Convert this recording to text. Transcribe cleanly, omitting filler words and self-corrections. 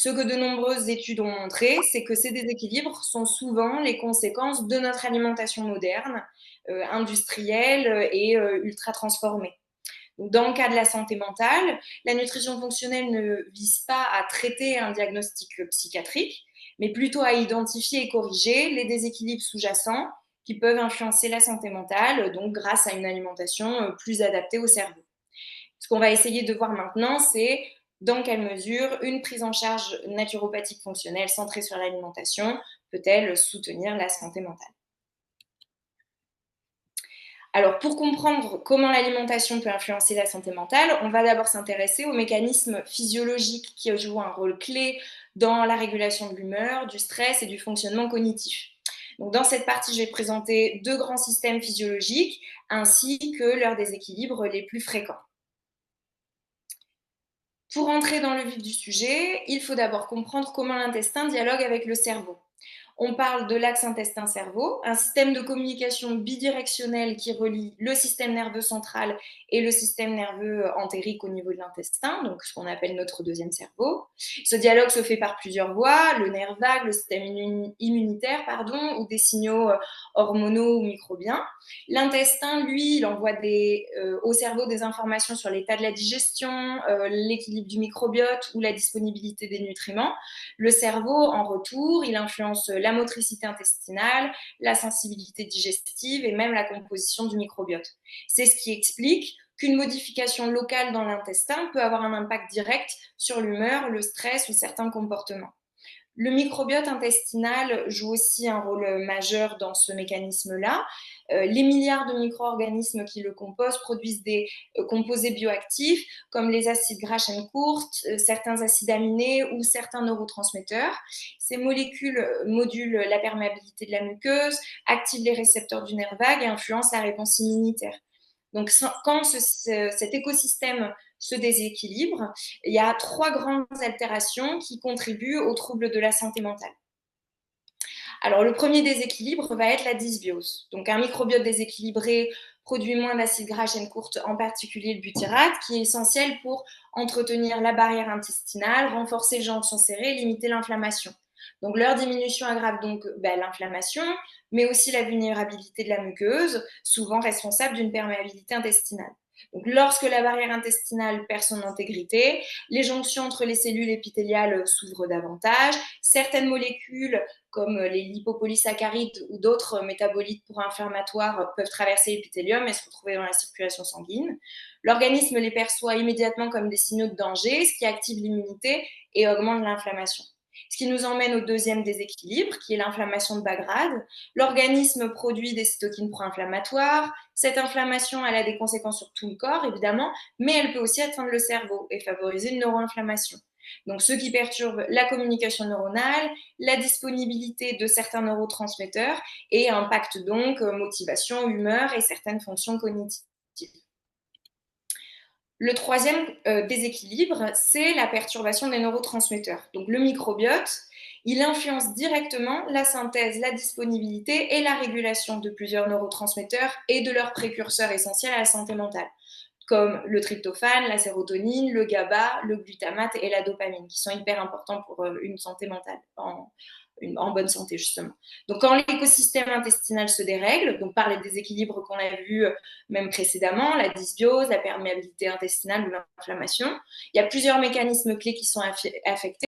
Ce que de nombreuses études ont montré, c'est que ces déséquilibres sont souvent les conséquences de notre alimentation moderne, industrielle et ultra transformée. Donc, dans le cas de la santé mentale, la nutrition fonctionnelle ne vise pas à traiter un diagnostic psychiatrique, mais plutôt à identifier et corriger les déséquilibres sous-jacents qui peuvent influencer la santé mentale, donc grâce à une alimentation plus adaptée au cerveau. Ce qu'on va essayer de voir maintenant, c'est dans quelle mesure une prise en charge naturopathique fonctionnelle centrée sur l'alimentation peut-elle soutenir la santé mentale. Alors, pour comprendre comment l'alimentation peut influencer la santé mentale, on va d'abord s'intéresser aux mécanismes physiologiques qui jouent un rôle clé dans la régulation de l'humeur, du stress et du fonctionnement cognitif. Donc, dans cette partie, je vais présenter deux grands systèmes physiologiques ainsi que leurs déséquilibres les plus fréquents. Pour entrer dans le vif du sujet, il faut d'abord comprendre comment l'intestin dialogue avec le cerveau. On parle de l'axe intestin-cerveau, un système de communication bidirectionnel qui relie le système nerveux central et le système nerveux entérique au niveau de l'intestin, donc ce qu'on appelle notre deuxième cerveau. Ce dialogue se fait par plusieurs voies, le nerf vague, le système immunitaire, ou des signaux hormonaux ou microbiens. L'intestin, lui, il envoie au cerveau des informations sur l'état de la digestion, l'équilibre du microbiote ou la disponibilité des nutriments. Le cerveau, en retour, il influence la motricité intestinale, la sensibilité digestive et même la composition du microbiote. C'est ce qui explique qu'une modification locale dans l'intestin peut avoir un impact direct sur l'humeur, le stress ou certains comportements. Le microbiote intestinal joue aussi un rôle majeur dans ce mécanisme-là. Les milliards de micro-organismes qui le composent produisent des composés bioactifs comme les acides gras chaîne courte, certains acides aminés ou certains neurotransmetteurs. Ces molécules modulent la perméabilité de la muqueuse, activent les récepteurs du nerf vague et influencent la réponse immunitaire. Donc, quand cet écosystème se déséquilibre, il y a trois grandes altérations qui contribuent aux troubles de la santé mentale. Alors, le premier déséquilibre va être la dysbiose. Donc, un microbiote déséquilibré produit moins d'acides gras à chaîne courte, en particulier le butyrate, qui est essentiel pour entretenir la barrière intestinale, renforcer le jonction serré et limiter l'inflammation. Donc, leur diminution aggrave donc l'inflammation, mais aussi la vulnérabilité de la muqueuse, souvent responsable d'une perméabilité intestinale. Donc, lorsque la barrière intestinale perd son intégrité, les jonctions entre les cellules épithéliales s'ouvrent davantage, certaines molécules comme les lipopolysaccharides ou d'autres métabolites pro-inflammatoires peuvent traverser l'épithélium et se retrouver dans la circulation sanguine. L'organisme les perçoit immédiatement comme des signaux de danger, ce qui active l'immunité et augmente l'inflammation. Ce qui nous emmène au deuxième déséquilibre, qui est l'inflammation de bas grade. L'organisme produit des cytokines pro-inflammatoires. Cette inflammation, elle a des conséquences sur tout le corps, évidemment, mais elle peut aussi atteindre le cerveau et favoriser une neuroinflammation. Donc, ce qui perturbe la communication neuronale, la disponibilité de certains neurotransmetteurs et impacte donc motivation, humeur et certaines fonctions cognitives. Le troisième déséquilibre, c'est la perturbation des neurotransmetteurs. Donc le microbiote, il influence directement la synthèse, la disponibilité et la régulation de plusieurs neurotransmetteurs et de leurs précurseurs essentiels à la santé mentale, comme le tryptophane, la sérotonine, le GABA, le glutamate et la dopamine, qui sont hyper importants pour une santé mentale, en bonne santé justement. Donc quand l'écosystème intestinal se dérègle, donc par les déséquilibres qu'on a vus même précédemment, la dysbiose, la perméabilité intestinale ou l'inflammation, il y a plusieurs mécanismes clés qui sont affectés.